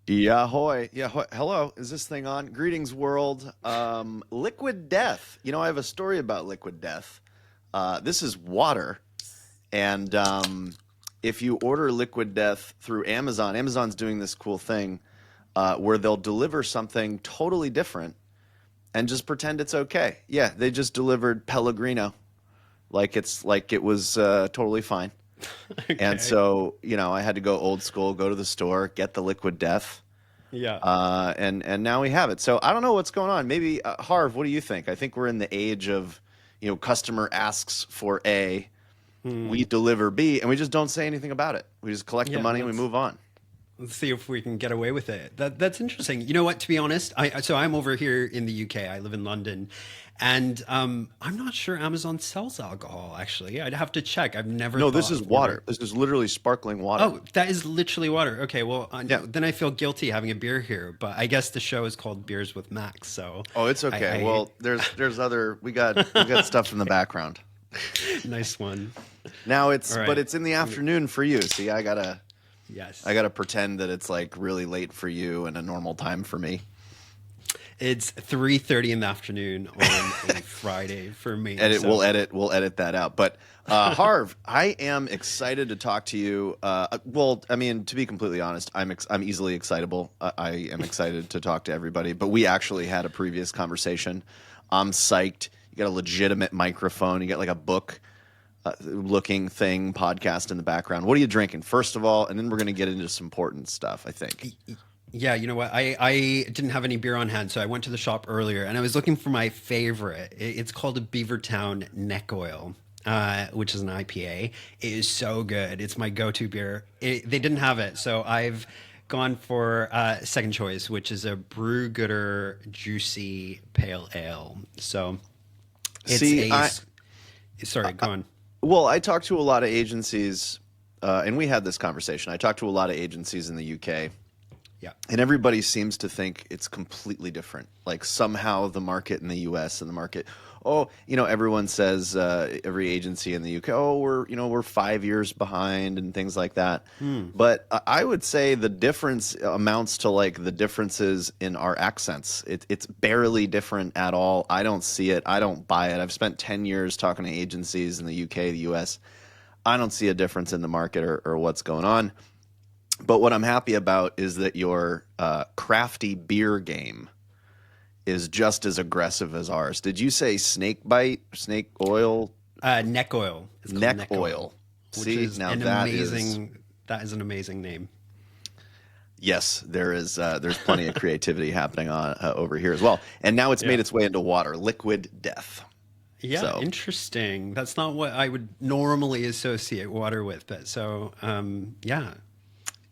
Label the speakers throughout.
Speaker 1: Yahoy. Yahoy. Hello. Is this thing on? Greetings, world. Liquid death. You know, I have a story about liquid death. This is water. And if you order liquid death through Amazon, Amazon's doing this cool thing where they'll deliver something totally different and just pretend it's okay. Yeah, they just delivered Pellegrino like it was totally fine. And
Speaker 2: Okay.
Speaker 1: so, I had to go old school, go to the store, get the liquid death.
Speaker 2: Yeah.
Speaker 1: And now we have it. So I don't know what's going on. Maybe Harv, what do you think? I think we're in the age of, customer asks for A, we
Speaker 2: Hmm.
Speaker 1: deliver B, and we just don't say anything about it. We just collect the
Speaker 2: Yeah.
Speaker 1: money and we move on.
Speaker 2: Let's see if we can get away with it. That's interesting. You know what? To be honest, so I'm over here in the UK. I live in London, and I'm not sure Amazon sells alcohol. Actually, I'd have to check. I've never
Speaker 1: No, this
Speaker 2: thought
Speaker 1: is
Speaker 2: of
Speaker 1: water.
Speaker 2: ordering.
Speaker 1: This is literally sparkling water.
Speaker 2: Oh, that is literally water. Okay, well,
Speaker 1: Yeah.
Speaker 2: then I feel guilty having a beer here. But I guess the show is called Beers with Max, so
Speaker 1: Oh, it's okay.
Speaker 2: I
Speaker 1: Well, there's other we got stuff in the background.
Speaker 2: nice one.
Speaker 1: Now
Speaker 2: All
Speaker 1: but
Speaker 2: right.
Speaker 1: it's in the afternoon for you. See, I
Speaker 2: Yes.
Speaker 1: gotta pretend that it's like really late for you and a normal time for me.
Speaker 2: It's 3:30 in the afternoon on a Friday for me.
Speaker 1: Edit.
Speaker 2: So
Speaker 1: We'll edit that out. But Harv, I am excited to talk to you. Well, I mean, to be completely honest, I'm easily excitable. I am excited to talk to everybody. But we actually had a previous conversation. I'm psyched. You got a legitimate microphone. You got like a book looking thing podcast in the background. What are you drinking, first of all? And then we're going to get into some important stuff, I think.
Speaker 2: yeah, you know what? I didn't have any beer on hand, so I went to the shop earlier and I was looking for my favorite. It's called a Beavertown Neck Oil, which is an IPA. It is so good. It's my go-to beer. They didn't have it, so I've gone for second choice, which is a Brew Gooder Juicy Pale Ale. So it's
Speaker 1: See,
Speaker 2: sorry, go on.
Speaker 1: well, I talked to a lot of agencies, and we had this conversation. I talked to a lot of agencies in the UK.
Speaker 2: Yeah.
Speaker 1: And everybody seems to think it's completely different. Like somehow the market in the US and the market, everyone says every agency in the UK, we're 5 years behind and things like that.
Speaker 2: Hmm.
Speaker 1: But I would say the difference amounts to like the differences in our accents. It's barely different at all. I don't see it. I don't buy it. I've spent 10 years talking to agencies in the UK, the US. I don't see a difference in the market or what's going on. But what I'm happy about is that your crafty beer game is just as aggressive as ours. Did you say snake bite, snake oil,
Speaker 2: Neck Oil. It's called
Speaker 1: neck
Speaker 2: Neck Oil,
Speaker 1: oil?
Speaker 2: which
Speaker 1: See,
Speaker 2: is
Speaker 1: now
Speaker 2: an
Speaker 1: that is
Speaker 2: amazing. That is an amazing name.
Speaker 1: yes, there's plenty of creativity happening on over here as well. And now it's
Speaker 2: Yeah.
Speaker 1: made its way into water, liquid death.
Speaker 2: Yeah,
Speaker 1: So
Speaker 2: interesting. That's not what I would normally associate water with, but yeah.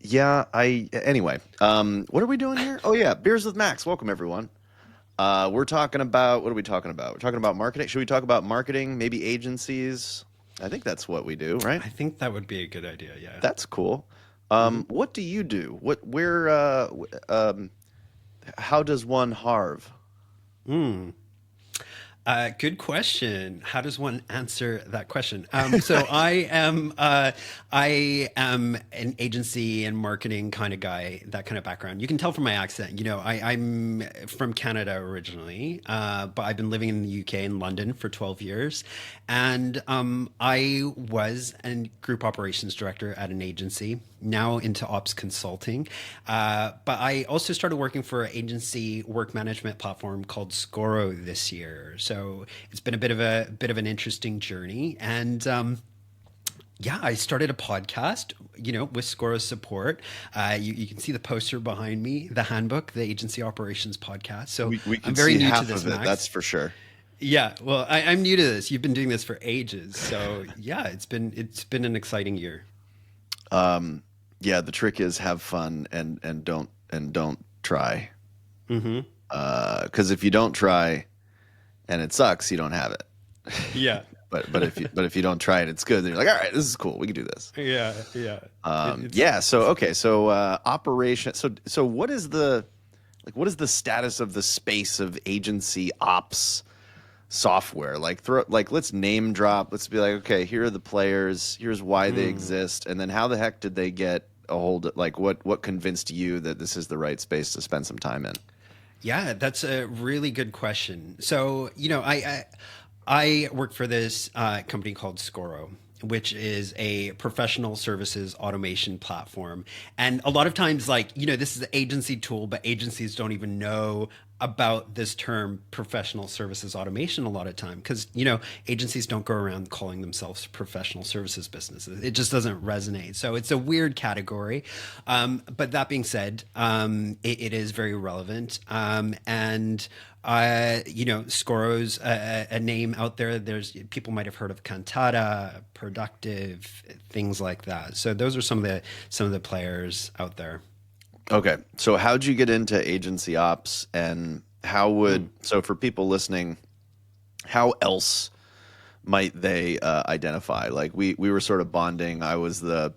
Speaker 1: yeah, I anyway. What are we doing here? Oh yeah, beers with Max. Welcome everyone. We're talking about what are we talking about? We're talking about marketing. Should we talk about marketing? Maybe agencies. I think that's what we do, right?
Speaker 2: I think that would be a good idea. Yeah.
Speaker 1: That's cool.
Speaker 2: Hmm.
Speaker 1: What do you do? How does one harv?
Speaker 2: Hmm. Good question. How does one answer that question? So I am an agency and marketing kind of guy, that kind of background. You can tell from my accent. I'm from Canada originally, but I've been living in the UK in London for 12 years, and I was a group operations director at an agency. Now into ops consulting, but I also started working for an agency work management platform called Scoro this year. So it's been a bit of an interesting journey, and yeah, I started a podcast, with Scoro's support. You can see the poster behind me, the handbook, the agency operations podcast. So
Speaker 1: We
Speaker 2: I'm
Speaker 1: can
Speaker 2: very
Speaker 1: see
Speaker 2: new to
Speaker 1: half
Speaker 2: this,
Speaker 1: of it. That's
Speaker 2: Max.
Speaker 1: for sure.
Speaker 2: Yeah, well, I'm new to this. You've been doing this for ages, so yeah, it's been an exciting year.
Speaker 1: Yeah, the trick is have fun and don't try.
Speaker 2: Hmm.
Speaker 1: Because if you don't try and it sucks, you don't have it.
Speaker 2: Yeah,
Speaker 1: But if you don't try it, it's good. Then you're like, all right, this is cool. We can do this.
Speaker 2: yeah, yeah.
Speaker 1: Yeah. So okay. So operation. So what is the status of the space of agency ops software? Like let's name drop. Let's be like, okay, here are the players. Here's why they exist, and then how the heck did they get hold like what convinced you that this is the right space to spend some time in?
Speaker 2: Yeah, that's a really good question. So, I work for this company called Scoro, which is a professional services automation platform. And a lot of times, like, this is an agency tool, but agencies don't even know about this term professional services automation a lot of time because agencies don't go around calling themselves professional services businesses. It just doesn't resonate, so it's a weird category. But that being said, it is very relevant. And Scoro's a name out there. There's people might have heard of Cantata, Productive, things like that. So those are some of the players out there.
Speaker 1: Okay. So how'd you get into agency ops, and how would, so for people listening, how else might they identify? Like we were sort of bonding. I was the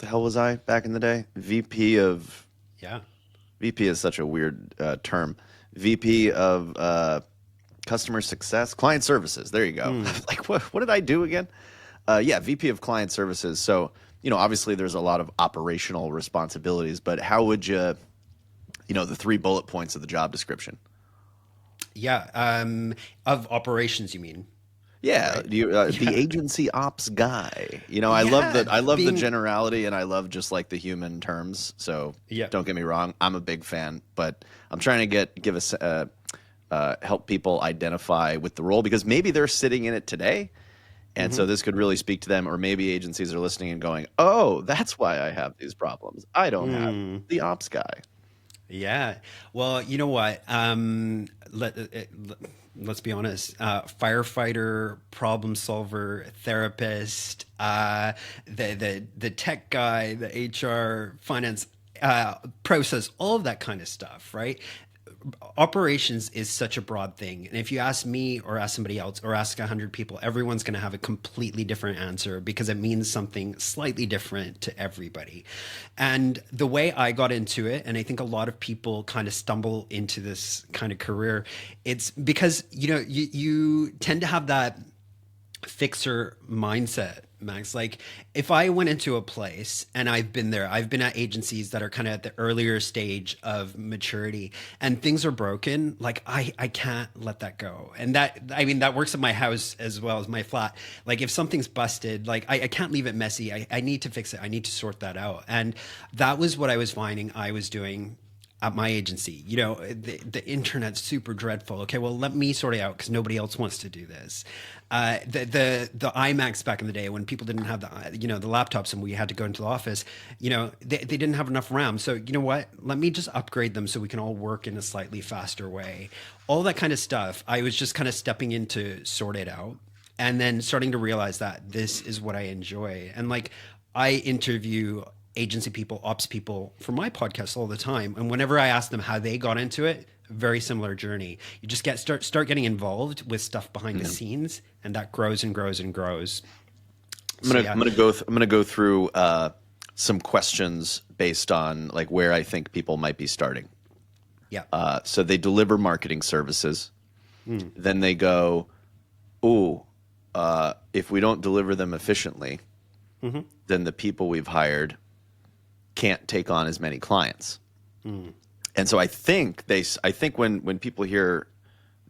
Speaker 1: hell was I back in the day?
Speaker 2: Yeah.
Speaker 1: VP is such a weird term. VP of customer success, client services. There you go. Like what did I do again? Yeah, VP of client services. So, obviously there's a lot of operational responsibilities, but how would the 3 bullet points of the job description?
Speaker 2: Yeah. Of operations, you mean?
Speaker 1: Yeah,
Speaker 2: Right.
Speaker 1: the
Speaker 2: Yeah.
Speaker 1: agency ops guy. I love
Speaker 2: Yeah.
Speaker 1: that. I love the
Speaker 2: Being,
Speaker 1: generality, and I love just like the human terms. So
Speaker 2: yeah.
Speaker 1: don't get me wrong, I'm a big fan, but I'm trying to give us help people identify with the role because maybe they're sitting in it today, and so this could really speak to them. Or maybe agencies are listening and going, "Oh, that's why I have these problems. I don't have the ops guy."
Speaker 2: Yeah. Well, you know what? Let's be honest. Firefighter, problem solver, therapist, the tech guy, the HR, finance, process, all of that kind of stuff, right? Operations is such a broad thing. And if you ask me or ask somebody else or ask 100 people, everyone's going to have a completely different answer because it means something slightly different to everybody. And the way I got into it, and I think a lot of people kind of stumble into this kind of career, it's because, you tend to have that fixer mindset, Max. Like if I went into a place, and I've been there, I've been at agencies that are kind of at the earlier stage of maturity and things are broken, like I can't let that go. And that works at my house as well as my flat. Like if something's busted, like I can't leave it messy. I need to fix it. I need to sort that out. And that was what I was finding I was doing at my agency. The internet's super dreadful. Okay, well, let me sort it out because nobody else wants to do this. The iMacs back in the day when people didn't have the laptops and we had to go into the office, they didn't have enough RAM. So you know what? Let me just upgrade them so we can all work in a slightly faster way. All that kind of stuff. I was just kind of stepping in to sort it out, and then starting to realize that this is what I enjoy. And like I interview agency people, ops people for my podcast all the time. And whenever I ask them how they got into it, very similar journey. You just start getting involved with stuff behind the scenes, and that grows and grows and grows.
Speaker 1: I'm gonna go through some questions based on like where I think people might be starting.
Speaker 2: Yeah.
Speaker 1: So they deliver marketing services. Then they go, "Ooh, if we don't deliver them efficiently, then the people we've hired can't take on as many clients." And so I think when people hear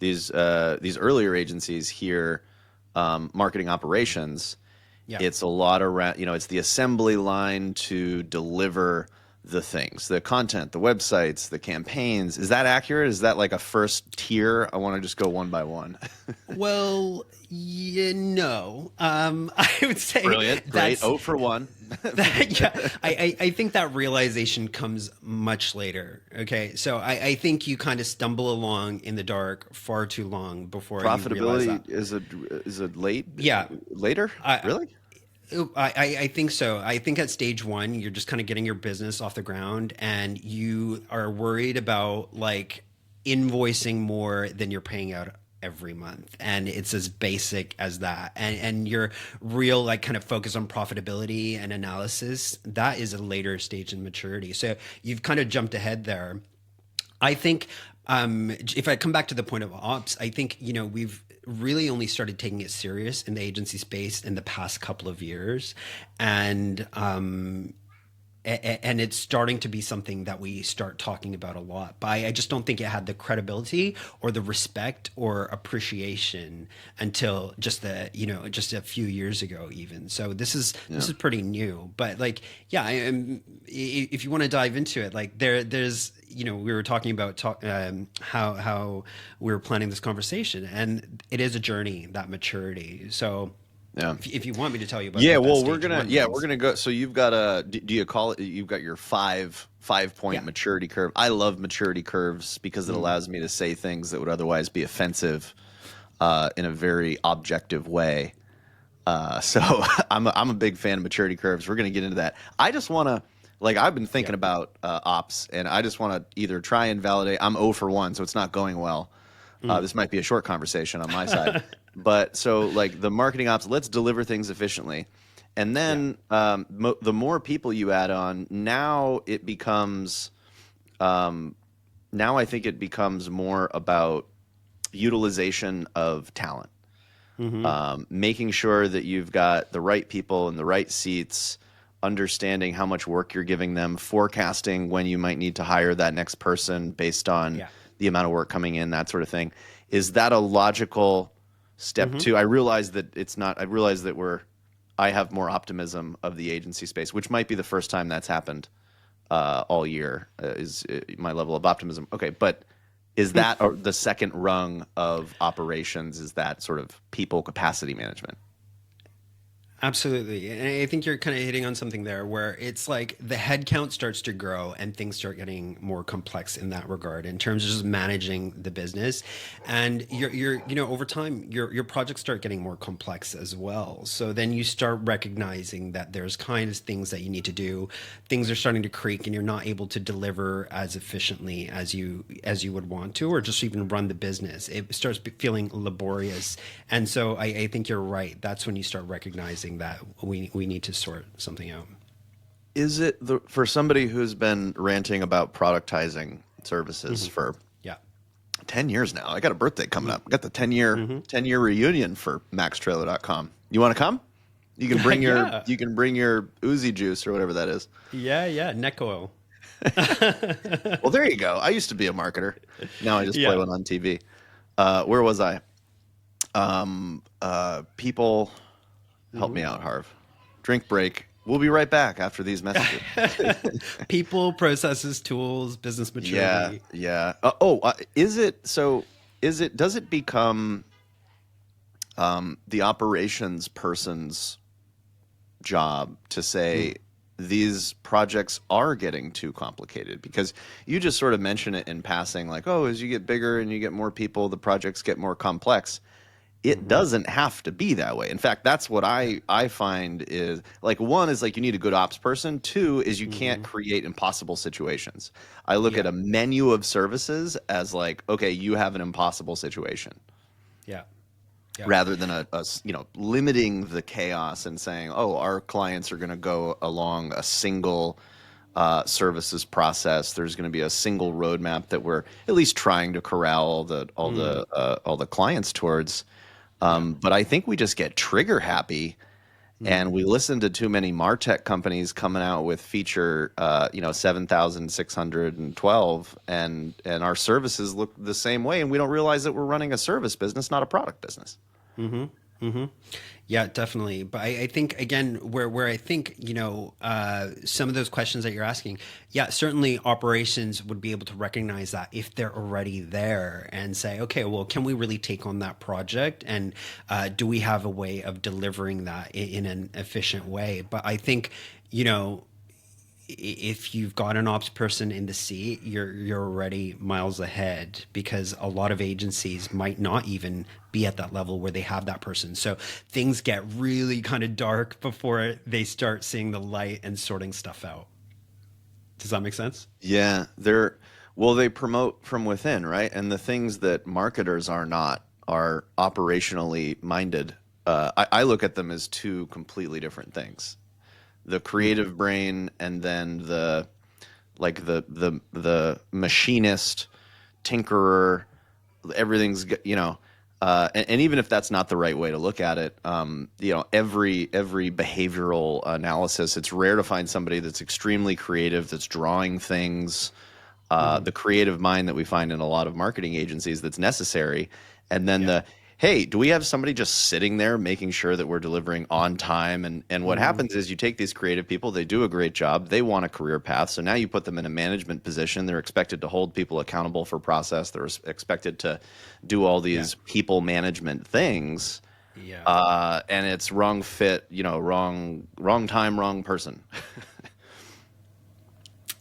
Speaker 1: these earlier agencies hear marketing operations,
Speaker 2: Yeah.
Speaker 1: it's a lot around, it's the assembly line to deliver the things, the content, the websites, the campaigns. Is that accurate? Is that like a first tier? I want to just go one by one.
Speaker 2: Well, no. I would say
Speaker 1: Brilliant. Great.
Speaker 2: that's
Speaker 1: Oh for one.
Speaker 2: yeah, I think that realization comes much later. Okay, so I think you kind of stumble along in the dark far too long before you realize
Speaker 1: Profitability
Speaker 2: that.
Speaker 1: is a late
Speaker 2: Yeah,
Speaker 1: later?
Speaker 2: I,
Speaker 1: Really?
Speaker 2: I think so. I think at stage one, you're just kind of getting your business off the ground, and you are worried about like invoicing more than you're paying out every month, and it's as basic as that. And your real like kind of focus on profitability and analysis, that is a later stage in maturity. So you've kind of jumped ahead there. I think if I come back to the point of ops, I think we've really only started taking it serious in the agency space in the past couple of years, and and it's starting to be something that we start talking about a lot. But I just don't think it had the credibility or the respect or appreciation until just just a few years ago, even. So this is pretty new. But like, yeah, if you want to dive into it, like there's we were talking about how we were planning this conversation, and it is a journey, that maturity. So
Speaker 1: Yeah.
Speaker 2: if you want me to tell you about
Speaker 1: Yeah,
Speaker 2: what that
Speaker 1: well,
Speaker 2: stage one
Speaker 1: we're
Speaker 2: was.
Speaker 1: gonna go. So you've got do you call it? You've got your five point
Speaker 2: Yeah.
Speaker 1: maturity curve. I love maturity curves because it allows me to say things that would otherwise be offensive, in a very objective way. So I'm a big fan of maturity curves. We're gonna get into that. I just want to, like, I've been thinking
Speaker 2: Yeah.
Speaker 1: about ops, and I just want to either try and validate. I'm 0 for 1, so it's not going well. This might be a short conversation on my side, but so like the marketing ops, let's deliver things efficiently, and
Speaker 2: Yeah.
Speaker 1: then the more people you add on, now it becomes, now I think it becomes more about utilization of talent,
Speaker 2: Mm-hmm.
Speaker 1: making sure that you've got the right people in the right seats, understanding how much work you're giving them, forecasting when you might need to hire that next person based on
Speaker 2: Yeah.
Speaker 1: the amount of work coming in, that sort of thing. Is that a logical step
Speaker 2: Mm-hmm.
Speaker 1: two? I realize that it's not. I realize that I have more optimism of the agency space, which might be the first time that's happened all year. Is my level of optimism okay? But is that the second rung of operations? Is that sort of people capacity management?
Speaker 2: Absolutely. And I think you're kind of hitting on something there where it's like the head count starts to grow and things start getting more complex in that regard in terms of just managing the business. And over time, your projects start getting more complex as well. So then you start recognizing that there's kind of things that you need to do. Things are starting to creak and you're not able to deliver as efficiently as you would want to, or just even run the business. It starts feeling laborious. And so I think you're right. That's when you start recognizing that we need to sort something out.
Speaker 1: Is it for somebody who's been ranting about productizing services for
Speaker 2: Yeah.
Speaker 1: 10 years now? I got a birthday coming up. I got the
Speaker 2: Mm-hmm.
Speaker 1: 10-year reunion for maxtrailer.com. You want to come? You can bring your
Speaker 2: Yeah.
Speaker 1: you can bring your Uzi juice or whatever that is.
Speaker 2: Yeah. Neck oil.
Speaker 1: Well, there you go. I used to be a marketer. Now I just play
Speaker 2: Yeah.
Speaker 1: one on TV. Where was I? People, help
Speaker 2: Mm-hmm.
Speaker 1: me out, Harv. Drink break. We'll be right back after these messages.
Speaker 2: People, processes, tools, business
Speaker 1: Yeah,
Speaker 2: maturity.
Speaker 1: yeah. Is it so? Does it become the operations person's job to say these projects are getting too complicated? Because you just sort of mention it in passing, like, oh, as you get bigger and you get more people, the projects get more complex. It
Speaker 2: Mm-hmm.
Speaker 1: doesn't have to be that way. In fact, that's what I find is, like, one is like you need a good ops person. Two is you can't
Speaker 2: Mm-hmm.
Speaker 1: create impossible situations. I look at
Speaker 2: Yeah.
Speaker 1: a menu of services as like, okay, you have an impossible situation,
Speaker 2: Yeah. Yeah.
Speaker 1: rather than limiting the chaos and saying, oh, our clients are going to go along a single services process. There's going to be a single roadmap that we're at least trying to corral all the clients towards.
Speaker 2: Yeah.
Speaker 1: But I think we just get trigger happy, and we listen to too many MarTech companies coming out with feature, 7,612, and our services look the same way, and we don't realize that we're running a service business, not a product business.
Speaker 2: Mm-hmm. Mm-hmm. Yeah, definitely. But I think again, where I think some of those questions that you're asking, yeah, certainly operations would be able to recognize that if they're already there and say, okay, well, can we really take on that project, and do we have a way of delivering that in an efficient way? But I think if you've got an ops person in the seat, you're already miles ahead, because a lot of agencies might not even be at that level where they have that person. So things get really kind of dark before they start seeing the light and sorting stuff out. Does that make sense?
Speaker 1: Yeah, they promote from within, right? And the things that marketers are not are operationally minded. I look at them as two completely different things: the creative brain, and then the machinist, tinkerer. Everything's And even if that's not the right way to look at it, every behavioral analysis, it's rare to find somebody that's extremely creative, that's drawing things, the creative mind that we find in a lot of marketing agencies that's necessary. And then
Speaker 2: Yeah.
Speaker 1: hey, do we have somebody just sitting there making sure that we're delivering on time? And what happens is you take these creative people, they do a great job, they want a career path. So now you put them in a management position. They're expected to hold people accountable for process. They're expected to do all
Speaker 2: Yeah.
Speaker 1: these people management things.
Speaker 2: Yeah.
Speaker 1: And it's wrong fit, wrong time, wrong person.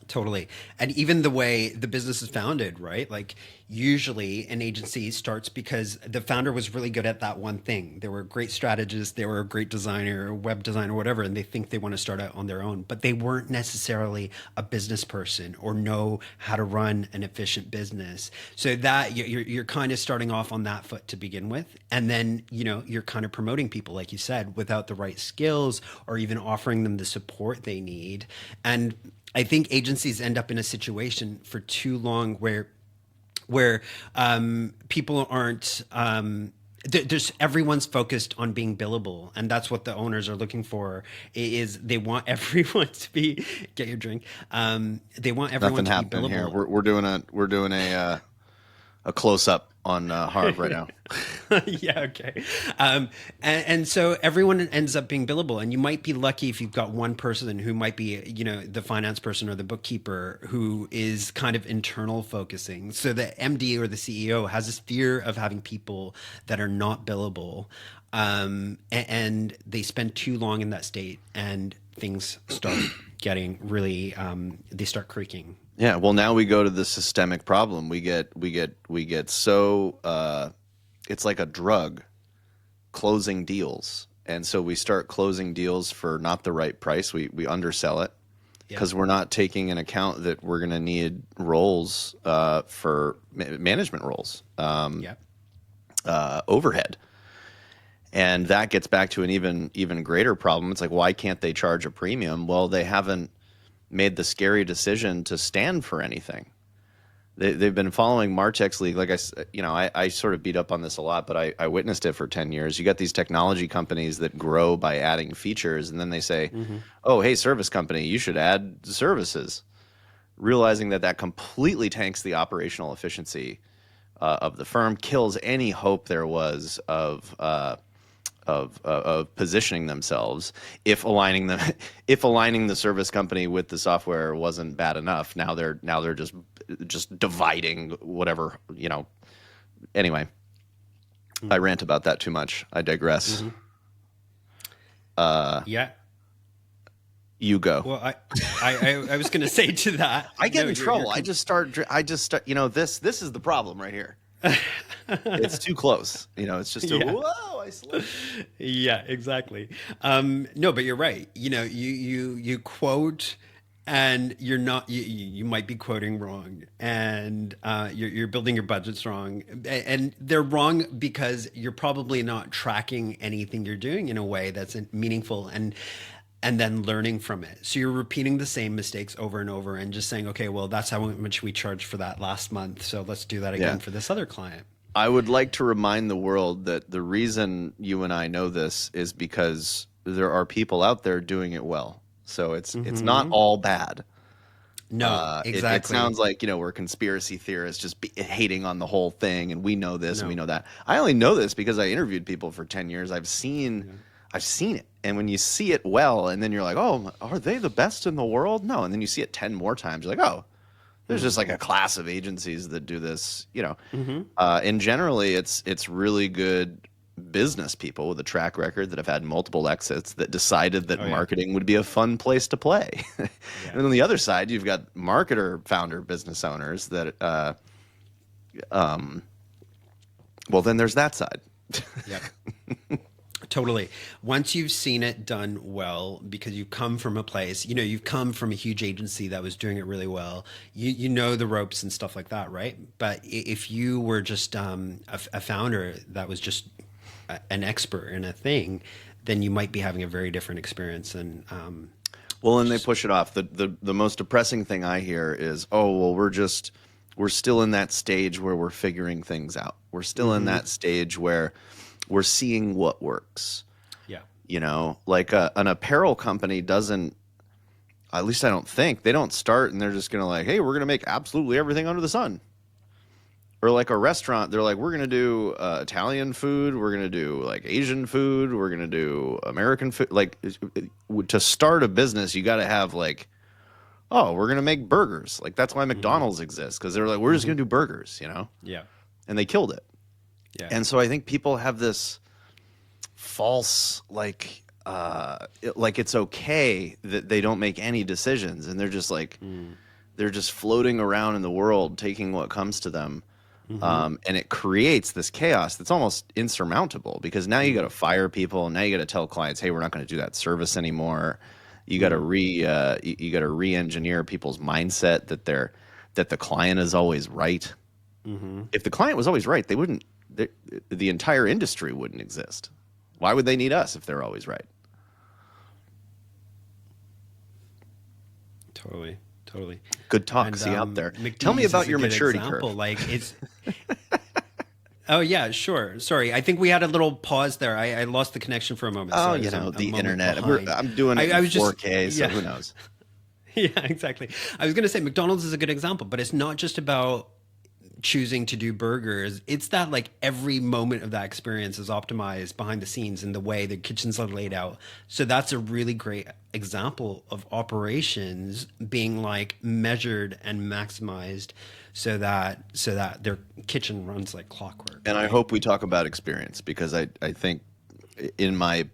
Speaker 2: Totally. And even the way the business is founded, right? Like usually an agency starts because the founder was really good at that one thing. They were a great strategist, they were a great designer, web designer, whatever, and they think they want to start out on their own, but they weren't necessarily a business person or know how to run an efficient business. So that you're kind of starting off on that foot to begin with. And then, you're kind of promoting people, like you said, without the right skills or even offering them the support they need. And I think agencies end up in a situation for too long where people aren't. There's everyone's focused on being billable, and that's what the owners are looking for. Is they want everyone to be get your drink. They want everyone
Speaker 1: Nothing
Speaker 2: to be
Speaker 1: happening here.
Speaker 2: billable.
Speaker 1: We're doing a close up on Harv right now.
Speaker 2: Yeah, okay. And so everyone ends up being billable, and you might be lucky if you've got one person who might be, the finance person or the bookkeeper who is kind of internal focusing. So the MD or the CEO has this fear of having people that are not billable, and they spend too long in that state, and things start getting really, they start creaking.
Speaker 1: Yeah, well, now we go to the systemic problem. We get so it's like a drug, closing deals, and so we start closing deals for not the right price. We undersell it
Speaker 2: Yeah.
Speaker 1: because we're not taking in account that we're going to need roles for management roles,
Speaker 2: Yeah.
Speaker 1: overhead, and that gets back to an even greater problem. It's like, why can't they charge a premium? Well, they haven't made the scary decision to stand for anything. They've been following Martech's league. Like I sort of beat up on this a lot, but I witnessed it for 10 years. You got these technology companies that grow by adding features, and then they say, oh, hey, service company, you should add services, realizing that completely tanks the operational efficiency of the firm, kills any hope there was of positioning themselves. If aligning the service company with the software wasn't bad enough, now they're just dividing whatever. Anyway, I rant about that too much. I digress.
Speaker 2: Yeah.
Speaker 1: You go.
Speaker 2: Well, I was going to say to that.
Speaker 1: I get
Speaker 2: No,
Speaker 1: in trouble. I just start. This is the problem right here. It's too close. It's just
Speaker 2: Yeah.
Speaker 1: whoa. I slipped.
Speaker 2: Yeah, exactly. No, but you're right. You quote, and you're not. You might be quoting wrong, and you're building your budgets wrong, and they're wrong because you're probably not tracking anything you're doing in a way that's meaningful and then learning from it. So you're repeating the same mistakes over and over and just saying, okay, well, that's how much we charged for that last month. So let's do that again
Speaker 1: Yeah.
Speaker 2: for this other client.
Speaker 1: I would like to remind the world that the reason you and I know this is because there are people out there doing it well. So it's not all bad.
Speaker 2: No,
Speaker 1: It
Speaker 2: exactly.
Speaker 1: sounds like we're conspiracy theorists just hating on the whole thing, and we know this and we
Speaker 2: No.
Speaker 1: know that. I only know this because I interviewed people for 10 years. I've seen it, and when you see it well, and then you're like, oh, are they the best in the world? No, and then you see it 10 more times, you're like, oh, there's just like a class of agencies that do this, and generally it's really good business people with a track record that have had multiple exits that decided that
Speaker 2: Oh, yeah.
Speaker 1: marketing would be a fun place to play.
Speaker 2: Yeah.
Speaker 1: And on the other side, you've got marketer, founder, business owners that, well, then there's that side.
Speaker 2: Yep. Totally. Once you've seen it done well, because you come from a place, you've come from a huge agency that was doing it really well. You know the ropes and stuff like that, right? But if you were just a founder that was just an expert in a thing, then you might be having a very different experience. And
Speaker 1: Well, and they push it off. The most depressing thing I hear is, oh, well, we're just we're still in that stage where we're figuring things out. We're still in that stage where we're seeing what works.
Speaker 2: Yeah.
Speaker 1: You know, like an apparel company doesn't, at least I don't think, they don't start and they're just going to like, hey, we're going to make absolutely everything under the sun. Or like a restaurant, they're like, we're going to do Italian food, we're going to do like Asian food, we're going to do American food. Like to start a business, you got to have like, oh, we're going to make burgers. Like that's why McDonald's exists, because they're like, we're just going to do burgers, you know?
Speaker 2: Yeah.
Speaker 1: And they killed it.
Speaker 2: Yeah.
Speaker 1: And so I think people have this false like it's okay that they don't make any decisions, and they're just like they're just floating around in the world taking what comes to them. And it creates this chaos that's almost insurmountable, because now you got to fire people, and now you got to tell clients, hey, we're not going to do that service anymore. You got to re-engineer people's mindset that the client is always right. If the client was always right, the entire industry wouldn't exist. Why would they need us if they're always right?
Speaker 2: Totally.
Speaker 1: Good talk.
Speaker 2: And,
Speaker 1: See you out there.
Speaker 2: McDee's
Speaker 1: Tell me
Speaker 2: is
Speaker 1: about
Speaker 2: a
Speaker 1: your
Speaker 2: good
Speaker 1: maturity
Speaker 2: example.
Speaker 1: curve.
Speaker 2: Like it's. Oh yeah, sure. Sorry, I think we had a little pause there. I lost the connection for a moment.
Speaker 1: Oh,
Speaker 2: So
Speaker 1: you know,
Speaker 2: a
Speaker 1: the
Speaker 2: moment
Speaker 1: internet.
Speaker 2: behind.
Speaker 1: I'm doing it
Speaker 2: I
Speaker 1: in
Speaker 2: was just-
Speaker 1: 4K, so
Speaker 2: yeah.
Speaker 1: who knows?
Speaker 2: Yeah, exactly. I was going to say McDonald's is a good example, but it's not just about choosing to do burgers. It's that like every moment of that experience is optimized behind the scenes in the way the kitchens are laid out. So that's a really great example of operations being like measured and maximized so that their kitchen runs like clockwork.
Speaker 1: And I hope we talk about experience, because I think in my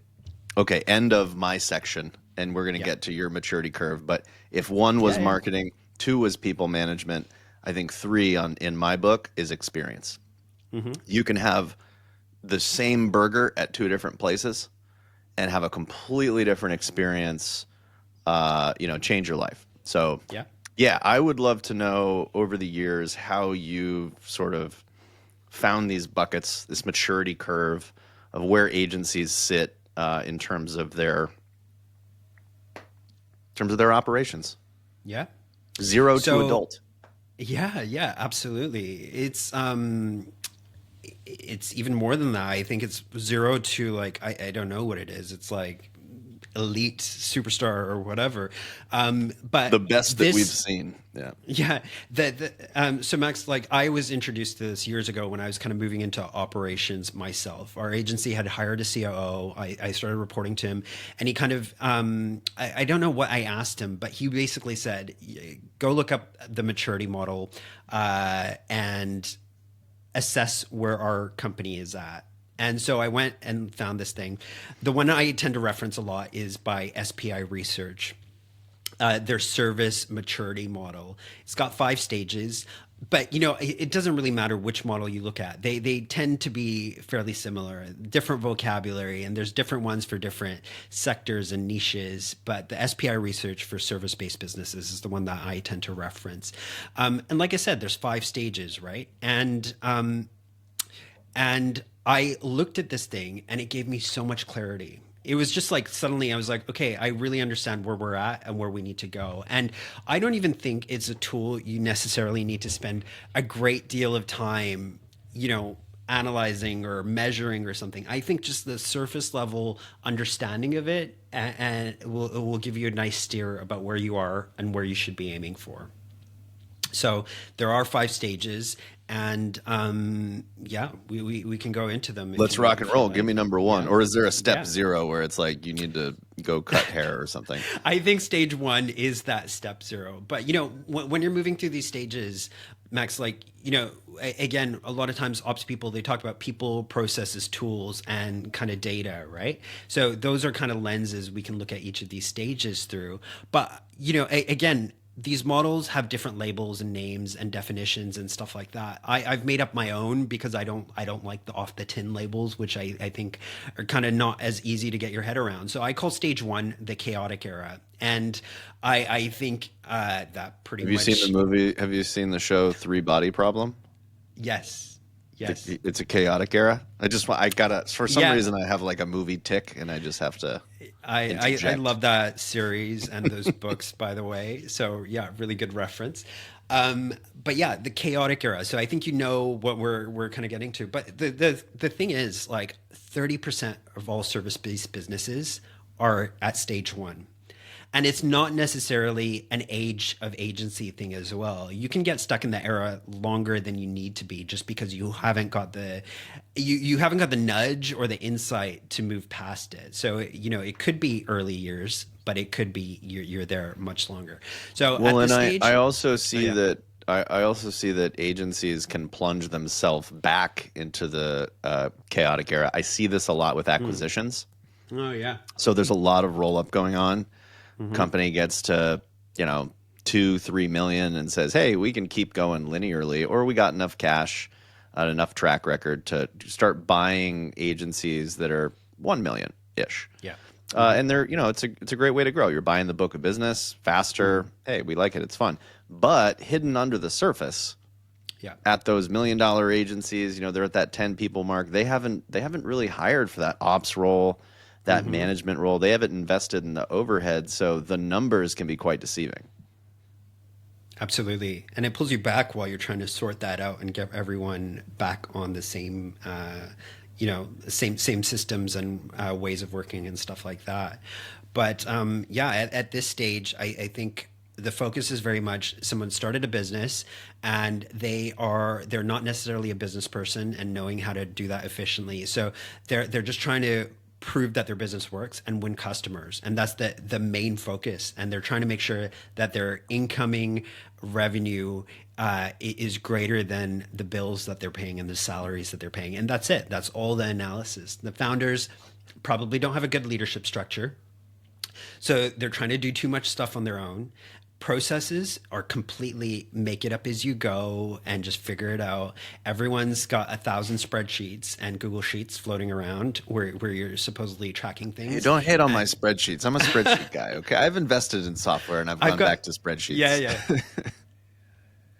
Speaker 1: end of my section, and we're going to get to your maturity curve, but if one was marketing, two was people management, I think three in my book is experience. You can have the same burger at two different places and have a completely different experience, change your life. So yeah, I would love to know over the years how you've sort of found these buckets, this maturity curve of where agencies sit in terms of their operations.
Speaker 2: Yeah.
Speaker 1: Zero to adult.
Speaker 2: Yeah, absolutely. It's even more than that. I think it's zero to like I don't know what it is. It's like elite superstar or whatever. But
Speaker 1: The best that we've seen. Yeah.
Speaker 2: Yeah. So Max, like I was introduced to this years ago when I was kind of moving into operations myself. Our agency had hired a COO. I started reporting to him, and he kind of, I don't know what I asked him, but he basically said, go look up the maturity model and assess where our company is at. And so I went and found this thing. The one I tend to reference a lot is by SPI Research. Their service maturity model. It's got 5 stages, but it doesn't really matter which model you look at. They tend to be fairly similar, different vocabulary, and there's different ones for different sectors and niches. But the SPI Research for service-based businesses is the one that I tend to reference. And like I said, there's 5 stages, right? And I looked at this thing and it gave me so much clarity. It was just like suddenly I was like, okay, I really understand where we're at and where we need to go. And I don't even think it's a tool you necessarily need to spend a great deal of time, analyzing or measuring or something. I think just the surface level understanding of it and it will give you a nice steer about where you are and where you should be aiming for. So there are 5 stages, and we can go into them.
Speaker 1: Let's rock and roll. Give me number 1.
Speaker 2: Yeah.
Speaker 1: Or is there a step 0 where it's like you need to go cut hair or something?
Speaker 2: I think stage 1 is that step 0. But when you're moving through these stages, Max, again, a lot of times ops people, they talk about people, processes, tools, and kind of data, right? So those are kind of lenses we can look at each of these stages through. But again, these models have different labels and names and definitions and stuff like that. I've made up my own because I don't like the off the tin labels, which I think are kind of not as easy to get your head around. So I call stage 1 the chaotic era. And I think that pretty much.
Speaker 1: Have you seen the movie? Have you seen the show 3 Body Problem?
Speaker 2: Yes. Yes.
Speaker 1: It's a chaotic era. I gotta, for some
Speaker 2: Yeah.
Speaker 1: reason, I have like a movie tick and I just have to
Speaker 2: I
Speaker 1: interject.
Speaker 2: love that series and those books, by the way. So yeah, really good reference. But yeah, the chaotic era. So I think you know what we're kind of getting to. But the thing is, like 30% of all service-based businesses are at stage one. And it's not necessarily an age of agency thing as well. You can get stuck in the era longer than you need to be just because you haven't got the nudge or the insight to move past it. So, it could be early years, but it could be you're there much longer. So
Speaker 1: Well,
Speaker 2: at
Speaker 1: and
Speaker 2: this
Speaker 1: I
Speaker 2: stage,
Speaker 1: also
Speaker 2: oh
Speaker 1: see
Speaker 2: yeah.
Speaker 1: that I also see that agencies can plunge themselves back into the chaotic era. I see this a lot with
Speaker 2: Mm.
Speaker 1: acquisitions.
Speaker 2: Oh yeah.
Speaker 1: So there's a lot of roll up going on.
Speaker 2: Hmm.
Speaker 1: Company gets to, you know, 2, 3 million and says, hey, we can keep going linearly, or we got enough cash, enough track record to start buying agencies that are 1 million ish.
Speaker 2: Yeah. Hmm.
Speaker 1: And they're, it's a great way to grow. You're buying the book of business faster.
Speaker 2: Hmm.
Speaker 1: Hey, we like it. It's fun. But hidden under the surface
Speaker 2: Yeah.
Speaker 1: at those $1 million agencies, they're at that 10 people mark. They haven't really hired for that ops role, that
Speaker 2: Hmm.
Speaker 1: management role. They haven't invested in the overhead, so the numbers can be quite deceiving.
Speaker 2: Absolutely. And it pulls you back while you're trying to sort that out and get everyone back on the same, same systems and ways of working and stuff like that. But yeah, at this stage, I think the focus is very much someone started a business and they're not necessarily a business person and knowing how to do that efficiently. So they're just trying to prove that their business works and win customers, and that's the main focus, and they're trying to make sure that their incoming revenue is greater than the bills that they're paying and the salaries that they're paying, and that's it. That's all the analysis. The founders probably don't have a good leadership structure, so they're trying to do too much stuff on their own. Processes are completely make it up as you go and just figure it out. Everyone's got 1,000 spreadsheets and Google Sheets floating around where you're supposedly tracking
Speaker 1: Hey,
Speaker 2: things.
Speaker 1: don't hate on my
Speaker 2: And
Speaker 1: spreadsheets. I'm a spreadsheet guy. Okay, I've invested in software and I've
Speaker 2: I've
Speaker 1: gone
Speaker 2: got,
Speaker 1: back to
Speaker 2: yeah,
Speaker 1: spreadsheets.
Speaker 2: yeah.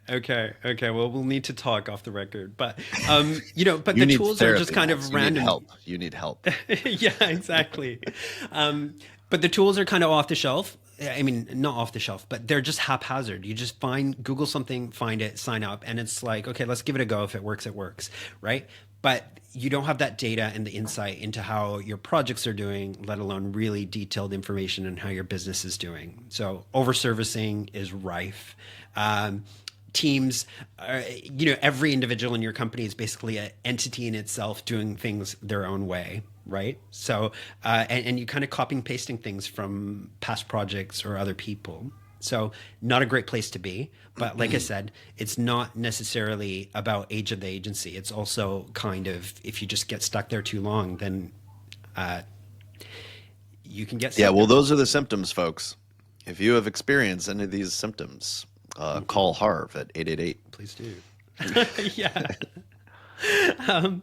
Speaker 2: Okay, okay. Well, we'll need to talk off the record, but but
Speaker 1: You
Speaker 2: the
Speaker 1: need
Speaker 2: tools are just
Speaker 1: therapy,
Speaker 2: kind
Speaker 1: Max.
Speaker 2: of
Speaker 1: You need
Speaker 2: random.
Speaker 1: help. You need help.
Speaker 2: Yeah, exactly. But the tools are kind of off the shelf. I mean, not off the shelf, but they're just haphazard. You just Google something, find it, sign up, and it's like, okay, let's give it a go. If it works, right? But you don't have that data and the insight into how your projects are doing, let alone really detailed information on how your business is doing. So over servicing is rife. Teams, every individual in your company is basically an entity in itself doing things their own way, right? So, and you kind of copying pasting things from past projects or other people. So, not a great place to be. But like I said, it's not necessarily about age of the agency. It's also kind of if you just get stuck there too long, then you can get
Speaker 1: Yeah,
Speaker 2: stuck
Speaker 1: well,
Speaker 2: there.
Speaker 1: those are the symptoms, folks. If you have experienced any of these symptoms, call Harv at 888.
Speaker 2: Please do. Yeah.
Speaker 1: All
Speaker 2: Should